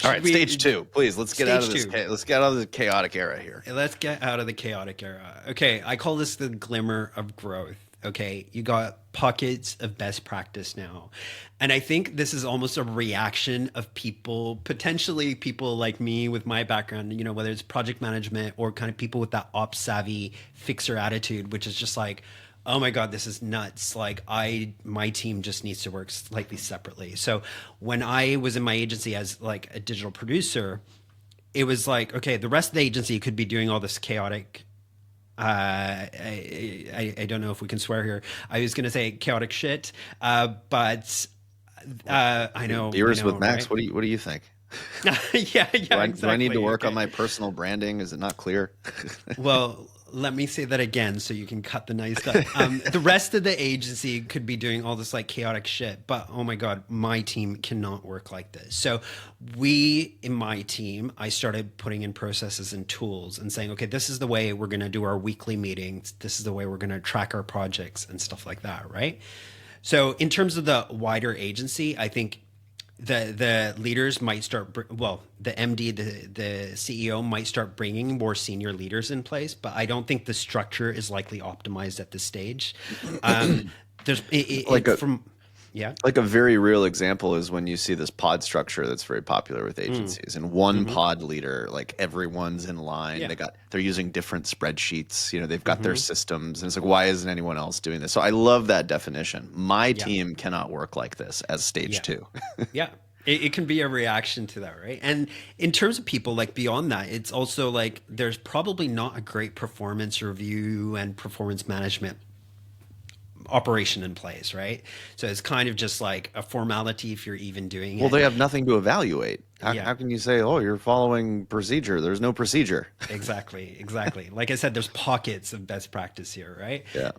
Speaker 1: right,
Speaker 2: we
Speaker 1: stage two, please. Let's get out
Speaker 2: stage
Speaker 1: of this.
Speaker 2: two?
Speaker 1: Let's get out of the chaotic era here.
Speaker 2: Let's get out of the chaotic era. Okay, I call this the glimmer of growth. Okay, you got pockets of best practice now. And I think this is almost a reaction of people, potentially people like me with my background, whether it's project management or kind of people with that ops savvy fixer attitude, which is just like, oh my God, this is nuts. Like my team just needs to work slightly separately. So when I was in my agency as like a digital producer, it was like, okay, the rest of the agency could be doing all this chaotic. I don't know if we can swear here. I was going to say chaotic shit, but I
Speaker 1: Beers
Speaker 2: know,
Speaker 1: with Max.
Speaker 2: right?
Speaker 1: What do you think?
Speaker 2: Yeah,
Speaker 1: Do
Speaker 2: yeah,
Speaker 1: I need to
Speaker 2: exactly.
Speaker 1: work on
Speaker 2: Okay.
Speaker 1: my personal branding? Is it not clear?
Speaker 2: Well, let me say that again so you can cut the nice stuff. The rest of the agency could be doing all this like chaotic shit, but oh my God, my team cannot work like this. So in my team, I started putting in processes and tools and saying, okay, this is the way we're going to do our weekly meetings. This is the way we're going to track our projects and stuff like that. Right. So in terms of the wider agency, I think the leaders might the MD, the CEO might start bringing more senior leaders in place, but I don't think the structure is likely optimized at this stage. There's
Speaker 1: like a
Speaker 2: from Yeah.
Speaker 1: Like a very real example is when you see this pod structure that's very popular with
Speaker 2: Mm.
Speaker 1: agencies, and one
Speaker 2: Hmm.
Speaker 1: pod leader, like everyone's in line.
Speaker 2: Yeah.
Speaker 1: They're using different spreadsheets. They've got their
Speaker 2: Hmm.
Speaker 1: systems, and it's like, why isn't anyone else doing this? So I love that definition. My
Speaker 2: Yeah.
Speaker 1: team cannot work like this as stage
Speaker 2: Yeah.
Speaker 1: two.
Speaker 2: Yeah. It can be a reaction to that, right? And in terms of people, like beyond that, it's also like there's probably not a great performance review and performance management operation in place, right? So it's kind of just like a formality if you're even doing
Speaker 1: Well,
Speaker 2: it.
Speaker 1: they have nothing to evaluate.
Speaker 2: Yeah,
Speaker 1: How can you say, oh, you're following procedure? There's no procedure.
Speaker 2: exactly, exactly. Like I said, there's pockets of best practice here, right?
Speaker 1: Yeah.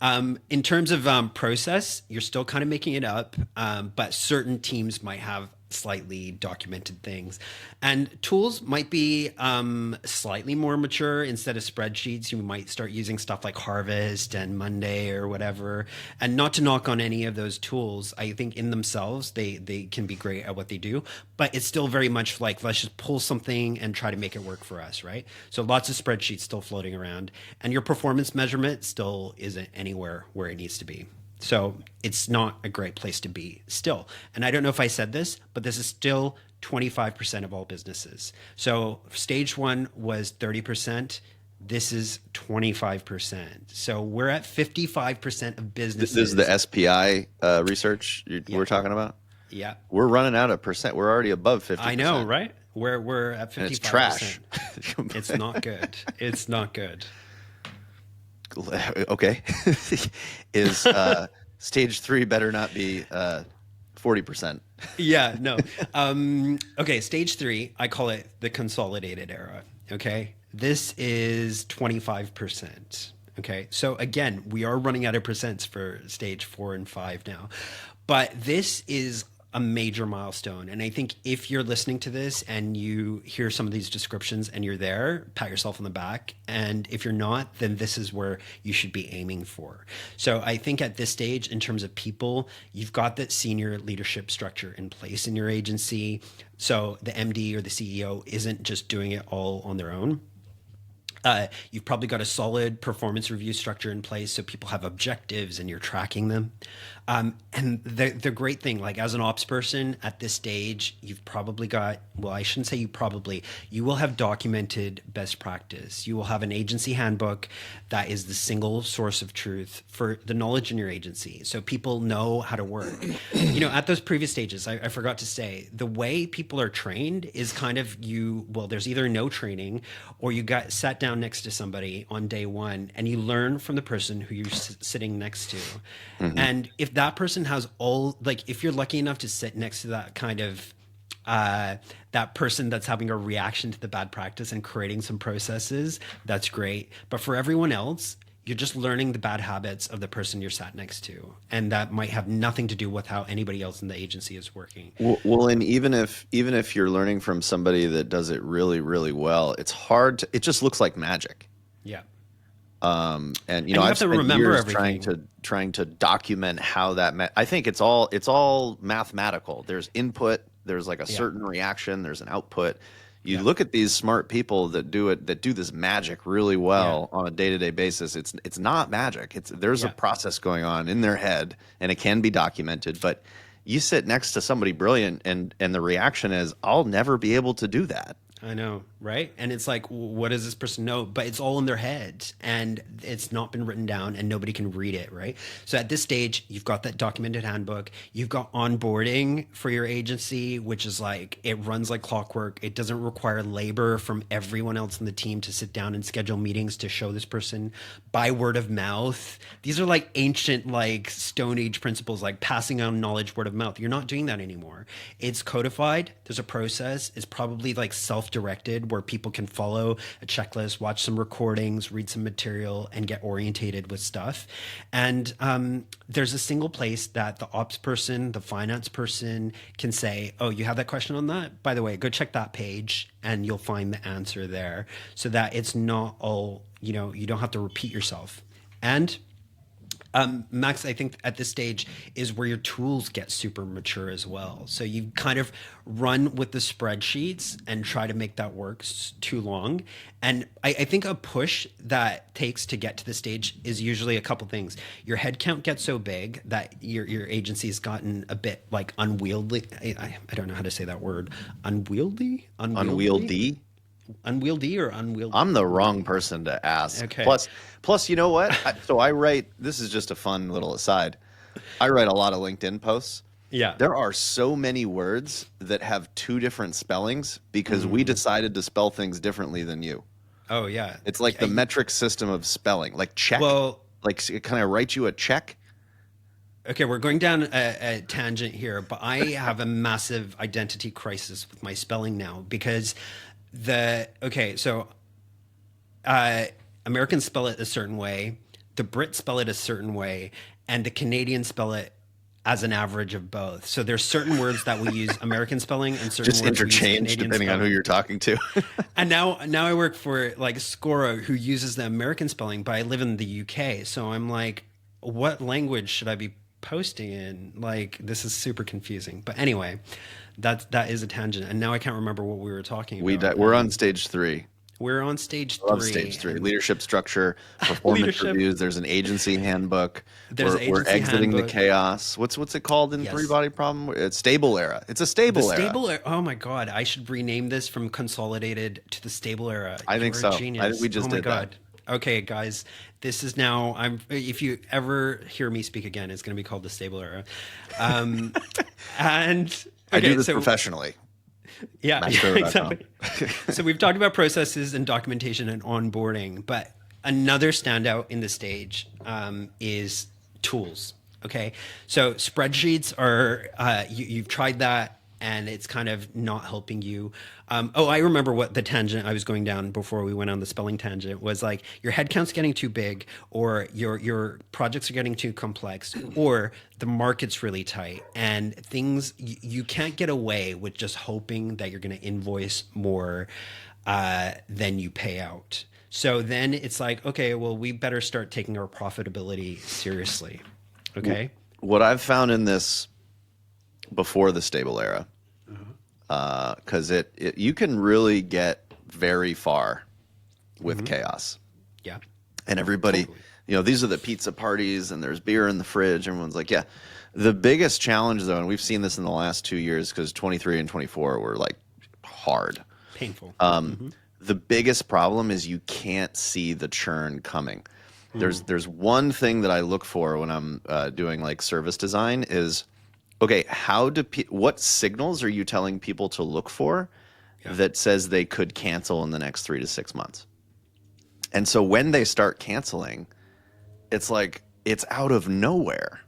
Speaker 2: In terms of process, you're still kind of making it up, but certain teams might have slightly documented things, and tools might be slightly more mature. Instead of spreadsheets, you might start using stuff like Harvest and Monday or whatever. And not to knock on any of those tools, I think in themselves they can be great at what they do, but it's still very much like let's just pull something and try to make it work for us, right? So lots of spreadsheets still floating around, and your performance measurement still isn't anywhere where it needs to be. So it's not a great place to be still. And I don't know if I said this, but this is still 25% of all businesses. So stage one was 30%. This is 25%. So we're at 55% of
Speaker 1: This is the
Speaker 2: businesses.
Speaker 1: SPI research we're
Speaker 2: Yeah.
Speaker 1: talking about.
Speaker 2: Yeah.
Speaker 1: We're running out of percent. We're already above
Speaker 2: I know,
Speaker 1: 50%.
Speaker 2: right? We're at
Speaker 1: And it's
Speaker 2: 55%.
Speaker 1: trash.
Speaker 2: It's not good. It's not good.
Speaker 1: Okay. Is stage three better not be 40%?
Speaker 2: Yeah, no. Okay, stage three, I call it the consolidated era. Okay, this is 25%. Okay, so again, we are running out of percents for stage 4 and 5 now, but this is a major milestone. And I think if you're listening to this and you hear some of these descriptions and you're there, pat yourself on the back. And if you're not, then this is where you should be aiming for. So I think at this stage, in terms of people, you've got that senior leadership structure in place in your agency. So the MD or the CEO isn't just doing it all on their own. You've probably got a solid performance review structure in place so people have objectives and you're tracking them. And the great thing, like as an ops person at this stage, you've probably got, well, I shouldn't say you will have documented best practice. You will have an agency handbook that is the single source of truth for the knowledge in your agency. So people know how to work. At those previous stages, I forgot to say, the way people are trained is kind of there's either no training or you got sat down next to somebody on day one and you learn from the person who you're sitting next to. And if that person has if you're lucky enough to sit next to that kind of that person that's having a reaction to the bad practice and creating some processes, that's great. But for everyone else, you're just learning the bad habits of the person you're sat next to, and that might have nothing to do with how anybody else in the agency is working.
Speaker 1: Well, and even if you're learning from somebody that does it really, really well, it's hard to, it just looks like magic.
Speaker 2: Yeah.
Speaker 1: And
Speaker 2: You
Speaker 1: I've
Speaker 2: have to
Speaker 1: spent
Speaker 2: remember
Speaker 1: years
Speaker 2: everything.
Speaker 1: trying to document how I think it's all mathematical. There's input, there's like a
Speaker 2: Yeah.
Speaker 1: certain reaction, there's an output. You
Speaker 2: Yeah.
Speaker 1: look at these smart people that do this magic really well on a day-to-day basis. It's not magic. There's a
Speaker 2: Yeah.
Speaker 1: process going on in their head, and it can be documented. But you sit next to somebody brilliant, and the reaction is, I'll never be able to do that.
Speaker 2: I know, right? And it's like, what does this person know? But it's all in their head and it's not been written down and nobody can read it, right? So at this stage, you've got that documented handbook. You've got onboarding for your agency, which is like, it runs like clockwork. It doesn't require labor from everyone else in the team to sit down and schedule meetings to show this person by word of mouth. These are like ancient, like Stone Age principles, like passing on knowledge word of mouth. You're not doing that anymore. It's codified. There's a process. It's probably like self-directed where people can follow a checklist, watch some recordings, read some material, and get orientated with stuff. And there's a single place that the ops person, the finance person can say, oh, you have that question on that? By the way, go check that page and you'll find the answer there, so that it's not all, you don't have to repeat yourself. And Max, I think at this stage is where your tools get super mature as well. So you kind of run with the spreadsheets and try to make that work too long. And I think a push that takes to get to the stage is usually a couple things. Your headcount gets so big that your agency's gotten a bit like unwieldy. I don't know how to say that word. Unwieldy? Unwieldy?
Speaker 1: Unwieldy.
Speaker 2: Unwieldy or unwieldy?
Speaker 1: I'm the wrong person to ask.
Speaker 2: Okay.
Speaker 1: Plus, you know what? So I write. This is just a fun little aside. I write a lot of LinkedIn posts.
Speaker 2: Yeah.
Speaker 1: There are so many words that have two different spellings because we decided to spell things differently than you.
Speaker 2: Oh, yeah.
Speaker 1: It's like the metric system of spelling, like check.
Speaker 2: Well,
Speaker 1: Like, can I write you a check?
Speaker 2: okay, we're going down a tangent here, but I have a massive identity crisis with my spelling now because so Americans spell it a certain way, the Brits spell it a certain way, and the Canadians spell it as an average of both. So there's certain words that we use American spelling and certain
Speaker 1: Just
Speaker 2: words we use
Speaker 1: interchange
Speaker 2: Canadian
Speaker 1: depending on who
Speaker 2: spelling.
Speaker 1: you're talking to.
Speaker 2: And now I work for like Scora, who uses the American spelling, but I live in the UK, so I'm like, what language should I be posting in? Like, this is super confusing. But anyway, that is a tangent, and now I can't remember what we were talking about.
Speaker 1: We're on stage 3.
Speaker 2: We're on stage
Speaker 1: We're on
Speaker 2: three.
Speaker 1: stage 3. Leadership structure, performance
Speaker 2: Leadership.
Speaker 1: reviews. There's an agency handbook.
Speaker 2: There's
Speaker 1: we're
Speaker 2: agency
Speaker 1: exiting
Speaker 2: handbook.
Speaker 1: the chaos. What's it called in
Speaker 2: Yes.
Speaker 1: Three Body Problem? It's stable era. It's a stable era.
Speaker 2: Oh my god! I should rename this from consolidated to the stable era.
Speaker 1: I think
Speaker 2: You're a
Speaker 1: so.
Speaker 2: genius.
Speaker 1: I think we just
Speaker 2: oh my
Speaker 1: did that.
Speaker 2: god. Okay, guys, this is now. If you ever hear me speak again, it's going to be called the stable era. And
Speaker 1: I
Speaker 2: okay,
Speaker 1: do this
Speaker 2: so
Speaker 1: professionally.
Speaker 2: yeah,
Speaker 1: Maxfiller.com.
Speaker 2: exactly. So we've talked about processes and documentation and onboarding, but another standout in the stage is tools. Okay, so spreadsheets are you've tried that and it's kind of not helping you. I remember what the tangent I was going down before we went on the spelling tangent was like your headcount's getting too big, or your projects are getting too complex, or the market's really tight, and things you can't get away with just hoping that you're going to invoice more than you pay out. So then it's like, okay, well, we better start taking our profitability seriously. Okay.
Speaker 1: What I've found in this before the stable era, because you can really get very far with chaos.
Speaker 2: Yeah.
Speaker 1: And everybody,
Speaker 2: Totally.
Speaker 1: these are the pizza parties and there's beer in the fridge. Everyone's like, yeah. The biggest challenge, though, and we've seen this in the last 2 years because 23 and 24 were like hard.
Speaker 2: Painful.
Speaker 1: The biggest problem is you can't see the churn coming. There's one thing that I look for when I'm doing like service design is, okay, what signals are you telling people to look for that says they could cancel in the next 3 to 6 months? And so when they start canceling, it's like it's out of nowhere,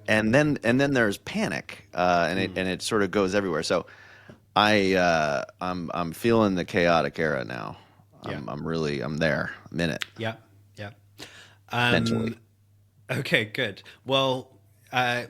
Speaker 1: and then there's panic, and it sort of goes everywhere. So I'm feeling the chaotic era now. I'm there. I'm in it.
Speaker 2: Yeah. Yeah.
Speaker 1: Mentally.
Speaker 2: Okay, good. Well,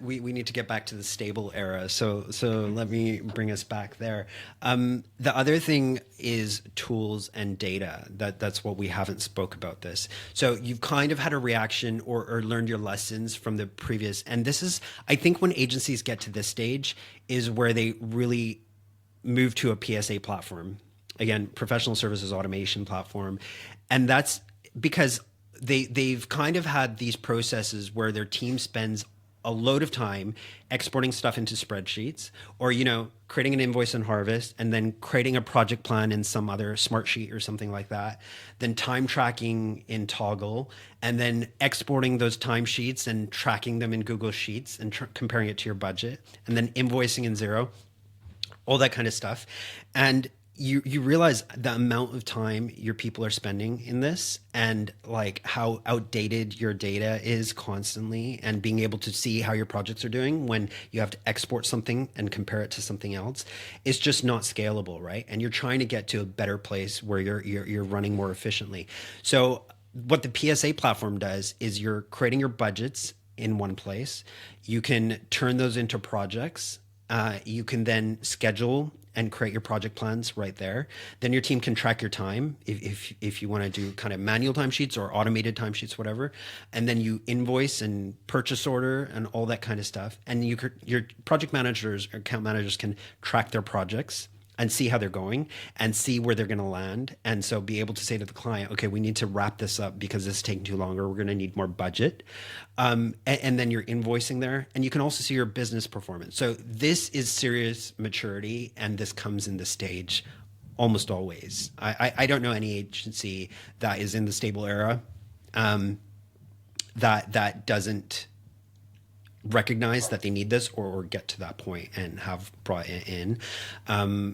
Speaker 2: we need to get back to the stable era. So let me bring us back there. The other thing is tools and data. That's what we haven't spoke about this. So you've kind of had a reaction or learned your lessons from the previous. And this is, I think, when agencies get to this stage is where they really move to a PSA platform. Again, professional services automation platform. And that's because they've kind of had these processes where their team spends a load of time exporting stuff into spreadsheets, or creating an invoice in Harvest and then creating a project plan in some other smart sheet or something like that, then time tracking in Toggle, and then exporting those timesheets and tracking them in Google Sheets and comparing it to your budget, and then invoicing in Xero, all that kind of stuff. And you realize the amount of time your people are spending in this, and like how outdated your data is constantly, and being able to see how your projects are doing when you have to export something and compare it to something else, it's just not scalable, right? And you're trying to get to a better place where you're running more efficiently. So what the PSA platform does is you're creating your budgets in one place. You can turn those into projects You can then schedule and create your project plans right there. Then your team can track your time if you want to do kind of manual timesheets or automated timesheets, whatever. And then you invoice and purchase order and all that kind of stuff. And your project managers or account managers can track their projects and see how they're going and see where they're going to land. And so be able to say to the client, okay, we need to wrap this up because this is taking too long, or we're going to need more budget. And then you're invoicing there, and you can also see your business performance. So this is serious maturity, and this comes in the stage almost always. I don't know any agency that is in the stable era that doesn't recognize that they need this or get to that point and have brought it in.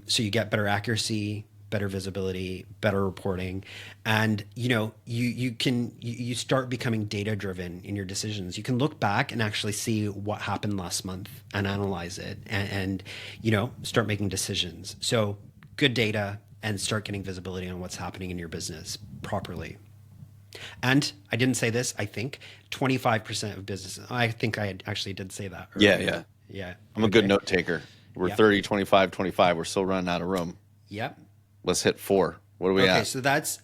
Speaker 2: So you get better accuracy, better visibility, better reporting, and you start becoming data driven in your decisions. You can look back and actually see what happened last month and analyze it and start making decisions. So good data and start getting visibility on what's happening in your business properly. And I didn't say this, I think 25% of businesses, I think I actually did say that earlier. Yeah.
Speaker 1: I'm a good note taker. We're 30, 25, 25. We're still running out of room.
Speaker 2: Yep.
Speaker 1: Let's hit 4. What are we at?
Speaker 2: Okay, so that's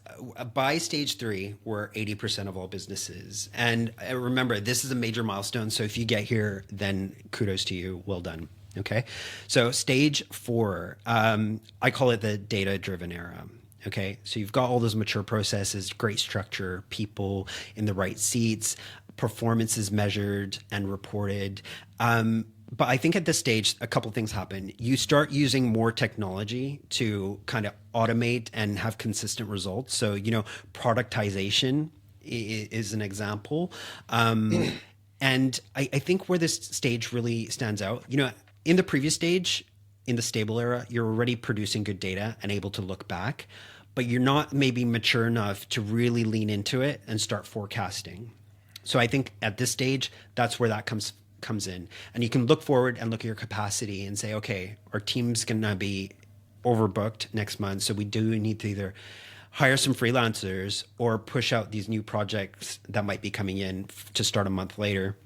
Speaker 2: by stage 3, we're 80% of all businesses. And remember, this is a major milestone. So if you get here, then kudos to you. Well done. Okay. So stage 4, I call it the data-driven era. Okay, so you've got all those mature processes, great structure, people in the right seats, performance is measured and reported. But I think at this stage, a couple things happen. You start using more technology to kind of automate and have consistent results. So, productization is an example. And I think where this stage really stands out, in the previous stage, in the stable era, you're already producing good data and able to look back, but you're not maybe mature enough to really lean into it and start forecasting. So I think at this stage, that's where that comes in. And you can look forward and look at your capacity and say, okay, our team's going to be overbooked next month. So we do need to either hire some freelancers or push out these new projects that might be coming in to start a month later.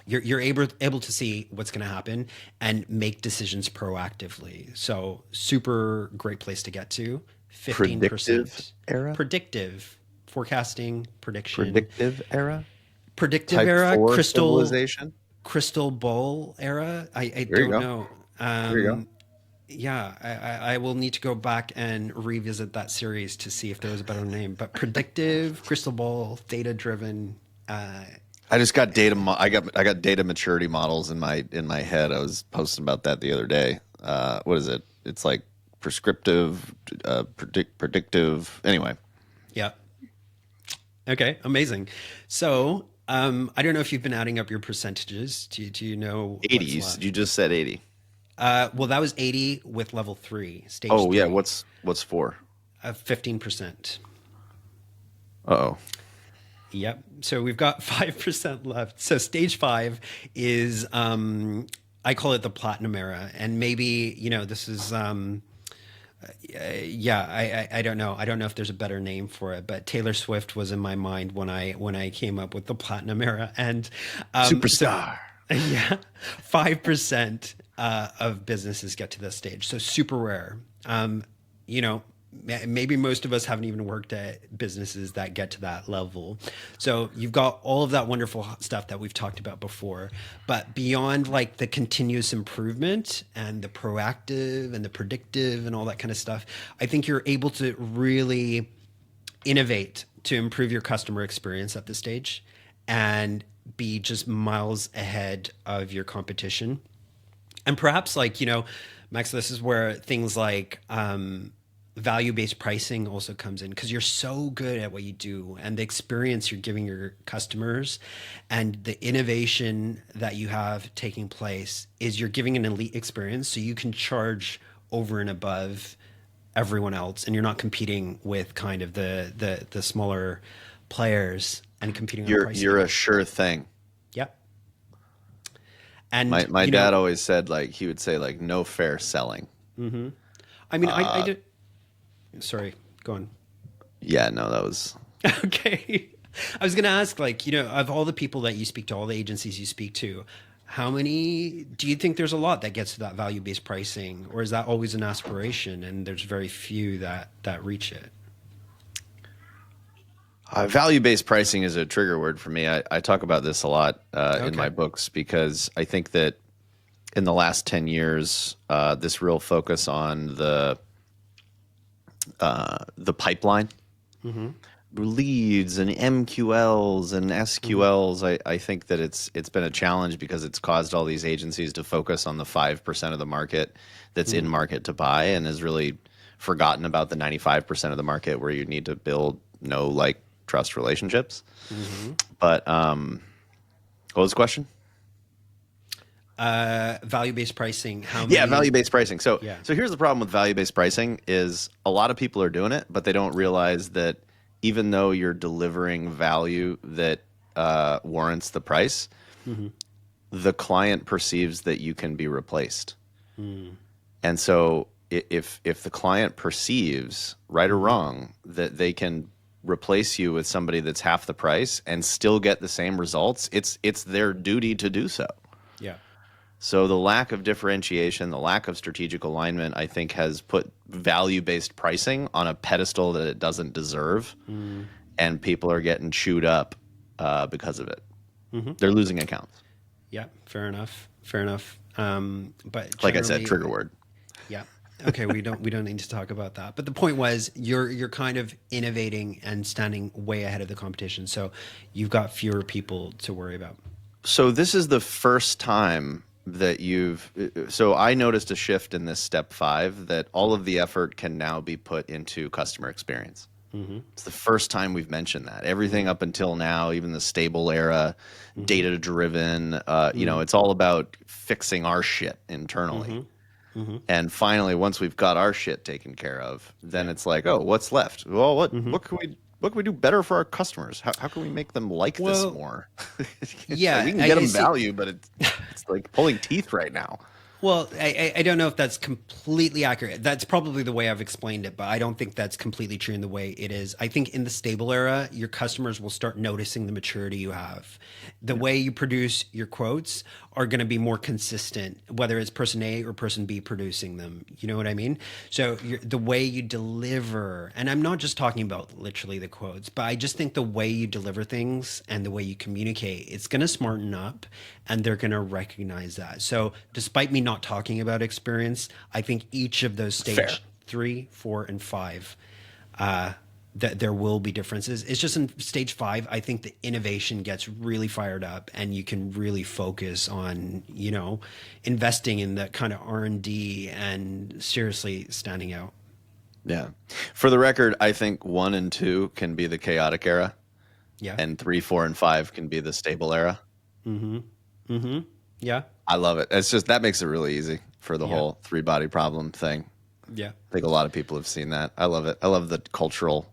Speaker 2: You're able to see what's going to happen and make decisions proactively. So super great place to get to. 15%.
Speaker 1: Predictive era?
Speaker 2: Predictive. Forecasting, prediction.
Speaker 1: Predictive era?
Speaker 2: Predictive
Speaker 1: Type
Speaker 2: era.
Speaker 1: 4 civilization?
Speaker 2: Crystal ball era. I
Speaker 1: There you
Speaker 2: don't
Speaker 1: go.
Speaker 2: know.
Speaker 1: There you go.
Speaker 2: Yeah, I will need to go back and revisit that series to see if there was a better name. But predictive, crystal ball, data driven.
Speaker 1: I just got data. I got data maturity models in my head. I was posting about that the other day. What is it? It's like prescriptive, predictive. Anyway.
Speaker 2: Yeah. Okay. Amazing. So I don't know if you've been adding up your percentages. Do you know?
Speaker 1: 80.
Speaker 2: What's left?
Speaker 1: You just said 80.
Speaker 2: Well, that was 80 with level 3 stage.
Speaker 1: Oh
Speaker 2: 3,
Speaker 1: yeah. What's 4?
Speaker 2: 15%.
Speaker 1: Uh-oh.
Speaker 2: Yep. So we've got 5% left. So stage 5 is, I call it the platinum era. And maybe, this is, I don't know. I don't know if there's a better name for it, but Taylor Swift was in my mind when I came up with the platinum era. And,
Speaker 1: Superstar.
Speaker 2: So, yeah, 5% of businesses get to this stage. So super rare. Maybe most of us haven't even worked at businesses that get to that level. So you've got all of that wonderful stuff that we've talked about before, but beyond like the continuous improvement and the proactive and the predictive and all that kind of stuff, I think you're able to really innovate to improve your customer experience at this stage and be just miles ahead of your competition. And perhaps Max, this is where things like, value-based pricing also comes in because you're so good at what you do and the experience you're giving your customers and the innovation that you have taking place is you're giving an elite experience so you can charge over and above everyone else and you're not competing with kind of the smaller players and competing on pricing.
Speaker 1: You're a sure thing.
Speaker 2: Yep. And
Speaker 1: my dad always said he would say no fair selling.
Speaker 2: Mm-hmm. I mean, I did. Sorry, go on.
Speaker 1: Yeah, no, that was
Speaker 2: okay. I was going to ask, of all the people that you speak to, all the agencies you speak to, How many do you think there's a lot that gets to that value-based pricing, or is that always an aspiration and there's very few that reach it?
Speaker 1: Value-based pricing is a trigger word for me. I talk about this a lot in my
Speaker 2: Okay.
Speaker 1: books because I think that in the last 10 years, this real focus on the pipeline, leads and MQLs and SQLs, I think that it's been a challenge because it's caused all these agencies to focus on the 5% of the market that's in market to buy and has really forgotten about the 95% of the market where you need to build know, like, trust relationships. But what was the question?
Speaker 2: Value-based pricing. How
Speaker 1: Yeah,
Speaker 2: many?
Speaker 1: value-based pricing. So
Speaker 2: Yeah.
Speaker 1: so here's the problem with value-based pricing is a lot of people are doing it, but they don't realize that even though you're delivering value that warrants the price, the client perceives that you can be replaced. And so if the client perceives, right or wrong, that they can replace you with somebody that's half the price and still get the same results, it's their duty to do so.
Speaker 2: Yeah.
Speaker 1: So the lack of differentiation, the lack of strategic alignment, I think has put value-based pricing on a pedestal that it doesn't deserve, and people are getting chewed up because of it. They're losing accounts.
Speaker 2: Yeah. Fair enough. Fair enough. But
Speaker 1: Like I said,
Speaker 2: generally,
Speaker 1: trigger word.
Speaker 2: yeah. Okay, we don't need to talk about that. But the point was you're kind of innovating and standing way ahead of the competition. So you've got fewer people to worry about.
Speaker 1: So this is the first time that so I noticed a shift in this step 5 that all of the effort can now be put into customer experience. It's the first time we've mentioned that. Everything up until now, even the stable era, data driven, it's all about fixing our shit internally. And finally, once we've got our shit taken care of, then it's like, oh, what's left? Well, what can we do better for our customers? How can we make them like this
Speaker 2: Well,
Speaker 1: more? It's
Speaker 2: yeah,
Speaker 1: like we can get them
Speaker 2: see.
Speaker 1: value, but it's like pulling teeth right now.
Speaker 2: Well, I don't know if that's completely accurate. That's probably the way I've explained it, but I don't think that's completely true in the way it is. I think in the stable era, your customers will start noticing the maturity you have. The way you produce your quotes are going to be more consistent, whether it's person A or person B producing them. You know what I mean? So the way you deliver, and I'm not just talking about literally the quotes, but I just think the way you deliver things and the way you communicate, it's going to smarten up and they're going to recognize that. So despite me not talking about experience, I think each of those
Speaker 1: Fair.
Speaker 2: stage 3, 4, and 5, that there will be differences. It's just in stage 5, I think the innovation gets really fired up and you can really focus on, investing in that kind of R&D and seriously standing out.
Speaker 1: Yeah. For the record, I think 1 and 2 can be the chaotic era,
Speaker 2: Yeah.
Speaker 1: and 3, 4, and 5 can be the stable era.
Speaker 2: Yeah.
Speaker 1: I love it. It's just that makes it really easy for the
Speaker 2: Yeah.
Speaker 1: whole 3-body problem thing.
Speaker 2: Yeah.
Speaker 1: I think a lot of people have seen that. I love it. I love the cultural,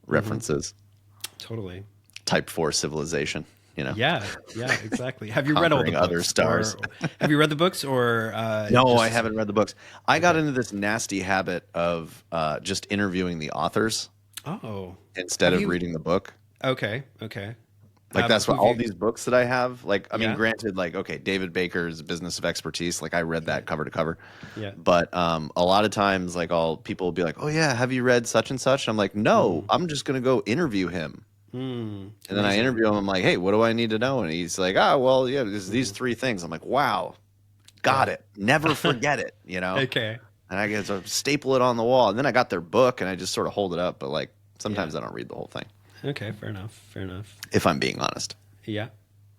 Speaker 1: references.
Speaker 2: Totally.
Speaker 1: Type 4 civilization,
Speaker 2: Yeah. Yeah, exactly. Have you read all the
Speaker 1: Conquering
Speaker 2: books?
Speaker 1: other stars.
Speaker 2: Have you read the books or
Speaker 1: No,
Speaker 2: just-
Speaker 1: I haven't read the books. I got into this nasty habit of just interviewing the authors
Speaker 2: Oh.
Speaker 1: instead
Speaker 2: Have
Speaker 1: of
Speaker 2: you-
Speaker 1: reading the book.
Speaker 2: Okay.
Speaker 1: Like that's what
Speaker 2: who've
Speaker 1: all
Speaker 2: you-
Speaker 1: these books that I have. Like, I mean,
Speaker 2: Yeah.
Speaker 1: granted, like, okay, David Baker's Business of Expertise. Like, I read that cover to cover.
Speaker 2: Yeah.
Speaker 1: But a lot of times, like, people will be like, "Oh yeah, have you read such and such?" I'm like, "No, I'm just gonna go interview him." And then I interview him. I'm like, "Hey, what do I need to know?" And he's like, "Ah, well, yeah, there's these 3 things." I'm like, "Wow, got it. Never forget it."
Speaker 2: Okay.
Speaker 1: And I get to staple it on the wall. And then I got their book, and I just sort of hold it up. But like, sometimes I don't read the whole thing,
Speaker 2: Okay, fair enough.
Speaker 1: if I'm being honest.
Speaker 2: Yeah.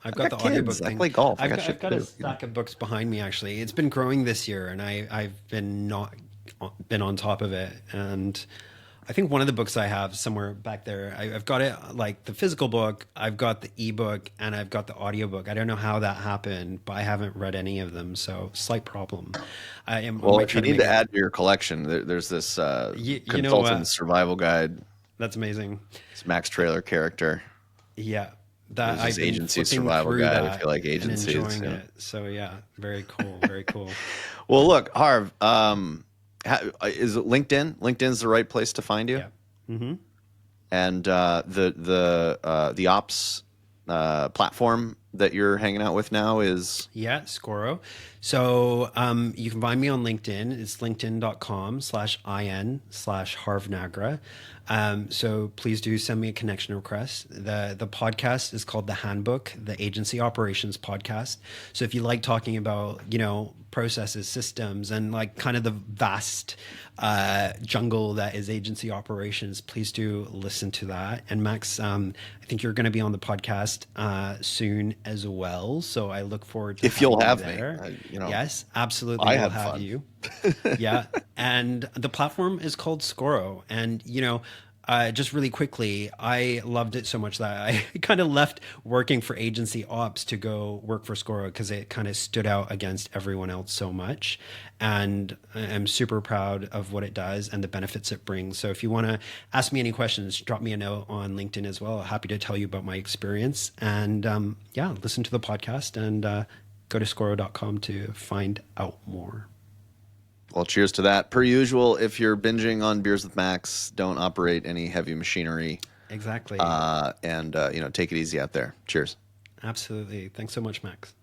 Speaker 2: I've got the
Speaker 1: got
Speaker 2: audiobook
Speaker 1: kids. I
Speaker 2: thing.
Speaker 1: play golf. I got
Speaker 2: I've
Speaker 1: shit
Speaker 2: got
Speaker 1: to
Speaker 2: a
Speaker 1: do,
Speaker 2: stack of books behind me actually. It's been growing this year and I've been on top of it. And I think one of the books I have somewhere back there, I've got it like the physical book, I've got the ebook, and I've got the audiobook. I don't know how that happened, but I haven't read any of them. So slight problem. I
Speaker 1: Well,
Speaker 2: might
Speaker 1: if you
Speaker 2: try
Speaker 1: need to
Speaker 2: make it-
Speaker 1: add to your collection, there's this
Speaker 2: you know
Speaker 1: consultant
Speaker 2: what?
Speaker 1: survival guide.
Speaker 2: That's amazing.
Speaker 1: It's Max Trailer character.
Speaker 2: Yeah.
Speaker 1: There's this
Speaker 2: I've been
Speaker 1: agency
Speaker 2: flipping
Speaker 1: survival
Speaker 2: through
Speaker 1: guide,
Speaker 2: that
Speaker 1: if you like
Speaker 2: and
Speaker 1: agencies,
Speaker 2: enjoying
Speaker 1: yeah.
Speaker 2: it. So yeah, very cool, very cool.
Speaker 1: Well, look, Harv, is it LinkedIn? LinkedIn's the right place to find you.
Speaker 2: Yeah.
Speaker 1: And the ops platform that you're hanging out with now is?
Speaker 2: Yeah, Scoro. So you can find me on LinkedIn. It's linkedin.com/in/Harv Nagra. So please do send me a connection request. The podcast is called The Handbook, the Agency Operations Podcast. So if you like talking about, processes, systems, and like kind of the vast jungle that is agency operations, please do listen to that. And Max, I think you're going to be on the podcast soon as well. So I look forward to
Speaker 1: If you'll
Speaker 2: having
Speaker 1: have
Speaker 2: you
Speaker 1: me,
Speaker 2: there.
Speaker 1: you know,
Speaker 2: Yes, absolutely.
Speaker 1: I
Speaker 2: We'll
Speaker 1: had
Speaker 2: have
Speaker 1: fun.
Speaker 2: you. Yeah. And the platform is called Scoro. And, just really quickly, I loved it so much that I kind of left working for agency ops to go work for Scoro because it kind of stood out against everyone else so much. And I'm super proud of what it does and the benefits it brings. So if you want to ask me any questions, drop me a note on LinkedIn as well. Happy to tell you about my experience. And yeah, listen to the podcast and go to Scoro.com to find out more.
Speaker 1: Well, cheers to that. Per usual, if you're binging on Beers with Max, don't operate any heavy machinery.
Speaker 2: Exactly.
Speaker 1: And take it easy out there. Cheers.
Speaker 2: Absolutely. Thanks so much, Max.